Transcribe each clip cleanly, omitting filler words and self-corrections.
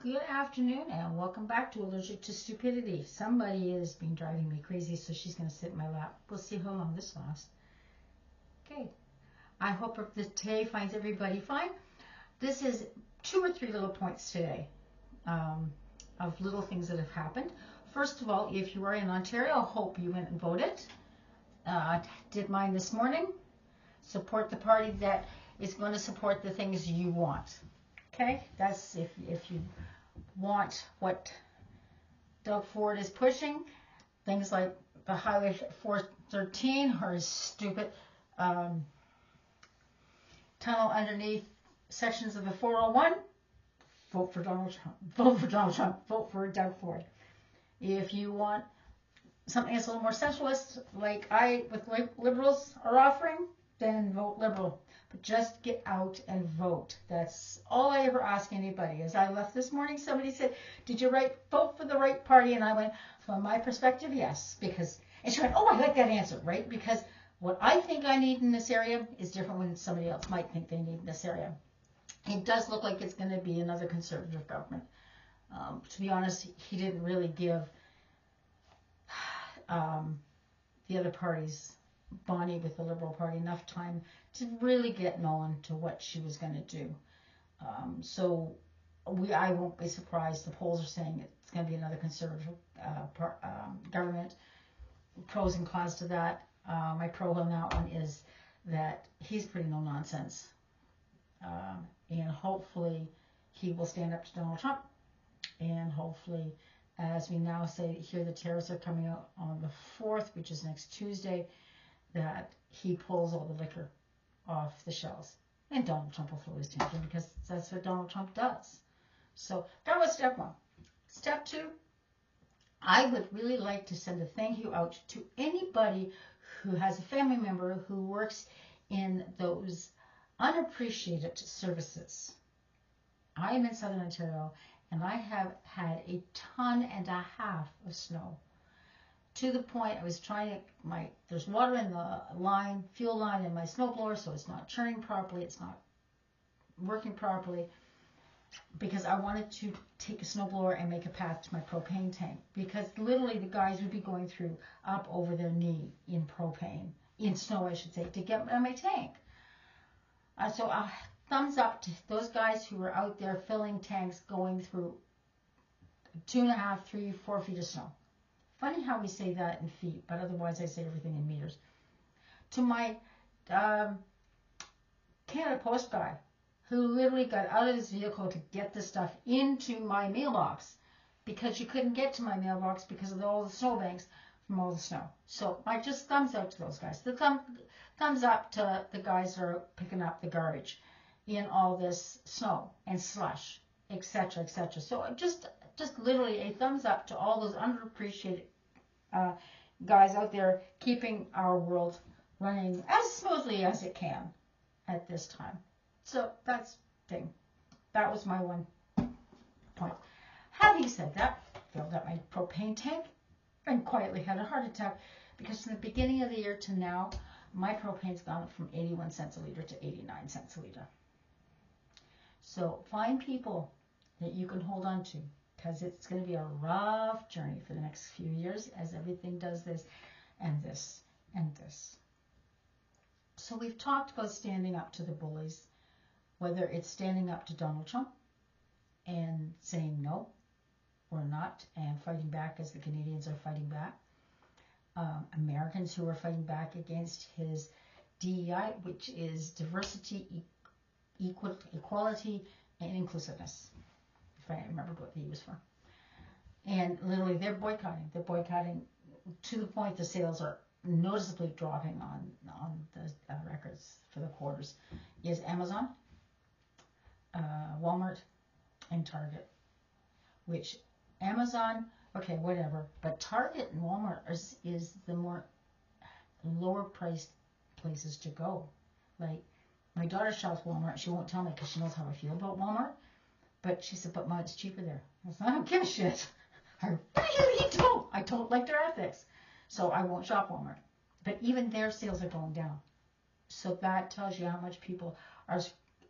Good afternoon and welcome back to Allergic to Stupidity. Somebody has been driving me crazy, so she's going to sit in my lap. We'll see how long this lasts. Okay. I hope the today finds everybody fine. This is 2 or 3 little points today of little things that have happened. First of all, if you are in Ontario, hope you went and voted. Did mine this morning. Support the party that is going to support the things you want. Okay, that's if you want what Doug Ford is pushing, things like the Highway 413 or stupid tunnel underneath sections of the 401, vote for Donald Trump. Vote for Donald Trump. Vote for Doug Ford. If you want something that's a little more centralist, like liberals are offering, then vote Liberal. But just get out and vote. That's all I ever ask anybody. As I left this morning, somebody said, did you vote for the right party? And I went, from my perspective, yes. And she went, oh, I like that answer, right? Because what I think I need in this area is different than somebody else might think they need in this area. It does look like it's going to be another conservative government. To be honest, he didn't really give the other parties, Bonnie with the Liberal Party, enough time to really get known to what she was going to do. I won't be surprised. The polls are saying it's going to be another conservative government. Pros and cons to that. My pro on that one is that he's pretty no nonsense. And hopefully he will stand up to Donald Trump. And hopefully, as we now say, here the tariffs are coming out on the 4th, which is next Tuesday, that he pulls all the liquor off the shelves. And Donald Trump will throw his tantrum because that's what Donald Trump does. So that was step 1. Step 2, I would really like to send a thank you out to anybody who has a family member who works in those unappreciated services. I am in Southern Ontario and I have had a ton and a half of snow. To the point I was trying to, there's water in the line, fuel line in my snowblower, so it's not churning properly, it's not working properly, because I wanted to take a snowblower and make a path to my propane tank, because literally the guys would be going through up over their knee in propane, in snow I should say, to get my tank. So thumbs up to those guys who were out there filling tanks going through 2.5, 3, 4 feet of snow. Funny how we say that in feet, but otherwise I say everything in meters. To my Canada Post guy, who literally got out of his vehicle to get the stuff into my mailbox, because you couldn't get to my mailbox because of all the snowbanks from all the snow. So I just thumbs up to those guys. The thumbs up to the guys that are picking up the garbage in all this snow and slush, etc., etc. So just literally a thumbs up to all those underappreciated guys out there keeping our world running as smoothly as it can at this time. So that's thing. That was my 1 point. Having said that, filled up my propane tank and quietly had a heart attack because from the beginning of the year to now, my propane's gone up from 81 cents a liter to 89 cents a liter. So find people that you can hold on to, because it's going to be a rough journey for the next few years as everything does this and this and this. So we've talked about standing up to the bullies, whether it's standing up to Donald Trump and saying no or not and fighting back as the Canadians are fighting back. Americans who are fighting back against his DEI, which is diversity, equality, and inclusiveness. If I remember what the E was for. And literally they're boycotting. They're boycotting to the point the sales are noticeably dropping on the records for the quarters. Is Amazon, Walmart, and Target. Which Amazon, okay, whatever, but Target and Walmart is the more lower priced places to go. Like, my daughter shops Walmart. She won't tell me because she knows how I feel about Walmart. But she said, but Mom, it's cheaper there. I said, I don't give a shit. I really don't. I don't like their ethics. So I won't shop Walmart. But even their sales are going down. So that tells you how much people are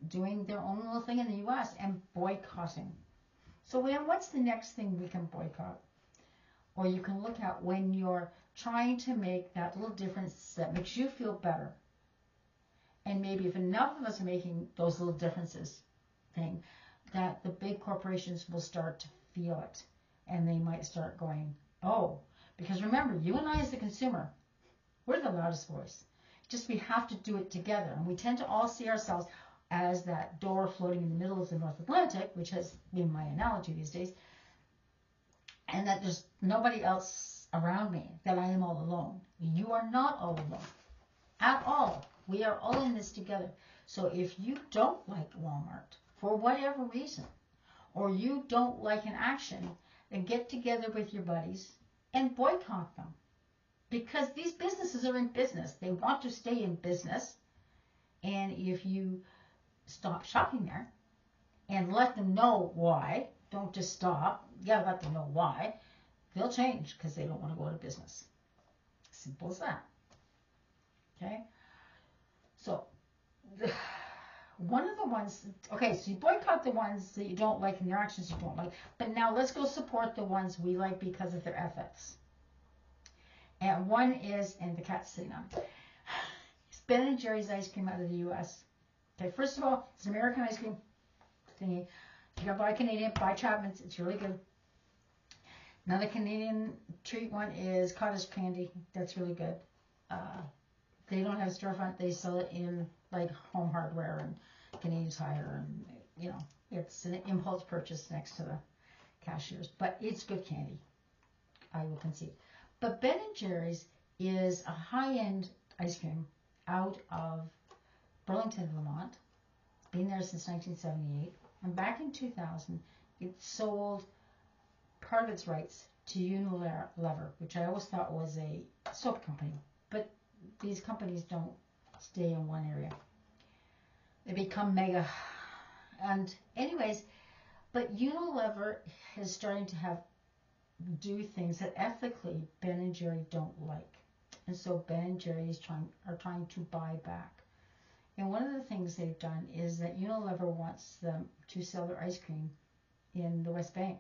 doing their own little thing in the U.S. and boycotting. So what's the next thing we can boycott? Or you can look at when you're trying to make that little difference that makes you feel better. And maybe if enough of us are making those little differences thing, that the big corporations will start to feel it. And they might start going, oh, because remember, you and I as the consumer, we're the loudest voice. Just we have to do it together. And we tend to all see ourselves as that door floating in the middle of the North Atlantic, which has been my analogy these days, and that there's nobody else around me, that I am all alone. You are not all alone at all. We are all in this together. So if you don't like Walmart for whatever reason, or you don't like an action, then get together with your buddies and boycott them. Because these businesses are in business. They want to stay in business. And if you stop shopping there and let them know why, don't just stop, you gotta let them know why, they'll change because they don't want to go out of business. Simple as that. Okay? So, one of the ones, okay, so you boycott the ones that you don't like and their actions you don't like, but now let's go support the ones we like because of their ethics. And one is, and the cat's sitting on it, it's Ben & Jerry's ice cream out of the U.S. Okay, first of all, it's an American ice cream thingy. You can buy Canadian, buy Chapman's, it's really good. Another Canadian treat one is cottage candy, that's really good. They don't have a storefront, they sell it in like Home Hardware and Canadian Tire, and you know, it's an impulse purchase next to the cashiers, but it's good candy, I will concede. But Ben & Jerry's is a high-end ice cream out of Burlington, Vermont. It's been there since 1978. And back in 2000, it sold part of its rights to Unilever, which I always thought was a soap company. But these companies don't stay in one area. They become mega. And anyways, but Unilever is starting to do things that ethically Ben & Jerry don't like. And so Ben & Jerry are trying to buy back. And one of the things they've done is that Unilever wants them to sell their ice cream in the West Bank.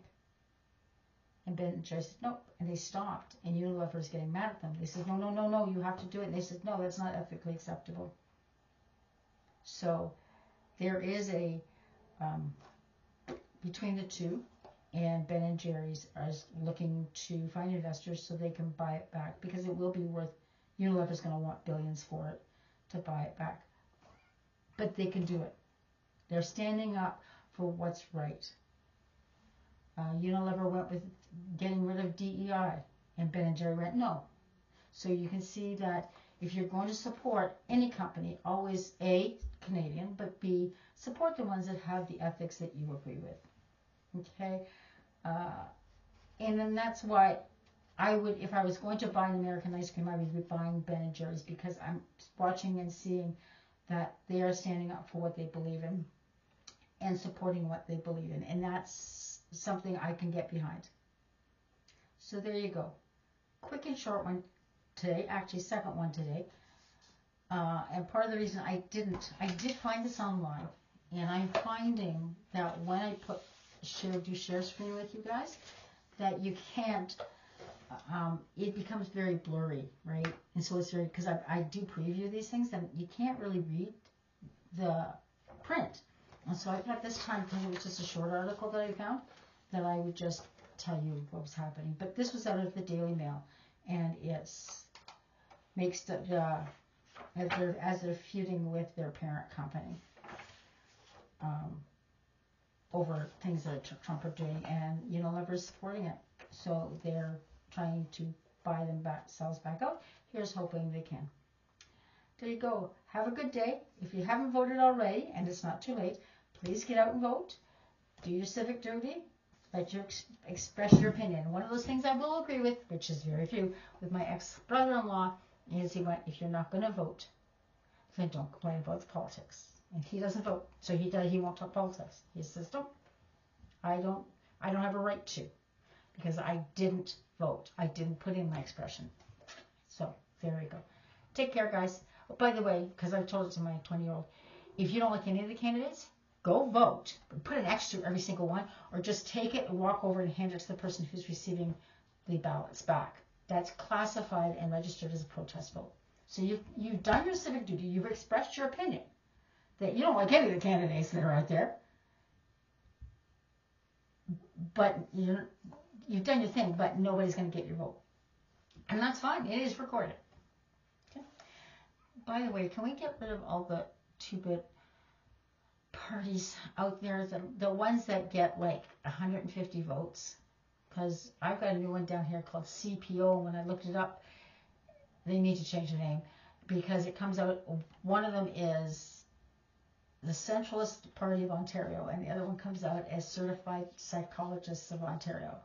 And Ben & Jerry said, no, and they stopped. And Unilever is getting mad at them. They said, no, you have to do it. And they said, no, that's not ethically acceptable. So there is a, between the two, and Ben & Jerry's are looking to find investors so they can buy it back, because it will be worth, Unilever's going to want billions for it to buy it back. But they can do it. They're standing up for what's right. Unilever went with getting rid of DEI, and Ben & Jerry went no. So you can see that if you're going to support any company, always A, Canadian, but B, support the ones that have the ethics that you agree with. Okay? And then that's why I would, if I was going to buy an American ice cream, I would be buying Ben & Jerry's, because I'm watching and seeing that they are standing up for what they believe in and supporting what they believe in. And that's something I can get behind. So there you go. Quick and short one today, actually second one today. And part of the reason I did find this online, and I'm finding that when I do share screen with you guys, that you can't, it becomes very blurry, right? And so it's very, because I do preview these things, and you can't really read the print. And so I thought this time, because it was just a short article that I found, that I would just tell you what was happening. But this was out of the Daily Mail, and it makes as they're feuding with their parent company over things that Trump are doing, and Unilever is supporting it. So they're trying to buy them back, cells back out. Here's hoping they can. There you go. Have a good day. If you haven't voted already, and it's not too late, please get out and vote. Do your civic duty. Let you express your opinion. One of those things I will agree with, which is very few, with my ex-brother-in-law, is he went, if you're not going to vote, then don't complain about the politics. And he doesn't vote, so he won't talk politics. He says, I don't have a right to, because I didn't vote. I didn't put in my expression. So there you go. Take care, guys. Oh, by the way, because I told it to my 20-year-old, if you don't like any of the candidates, go go vote, put an X through every single one, or just take it and walk over and hand it to the person who's receiving the ballots back. That's classified and registered as a protest vote. So you've done your civic duty. You've expressed your opinion that you don't like any of the candidates that are out there, but you've done your thing, but nobody's going to get your vote. And that's fine. It is recorded. Okay. By the way, can we get rid of all the 2-bit parties out there, the ones that get like 150 votes? Because I've got a new one down here called CPO. When I looked it up, they need to change the name because it comes out, one of them is the Centralist Party of Ontario, and the other one comes out as Certified Psychologists of Ontario,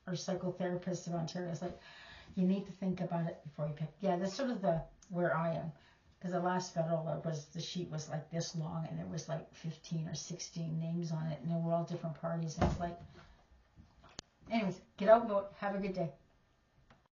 or Psychotherapists of Ontario. It's like, you need to think about it before you pick. Yeah, that's sort of where I am. Because the last federal, the sheet was like this long, and there was like 15 or 16 names on it, and they were all different parties, and it's like, anyways, get out and vote. Have a good day.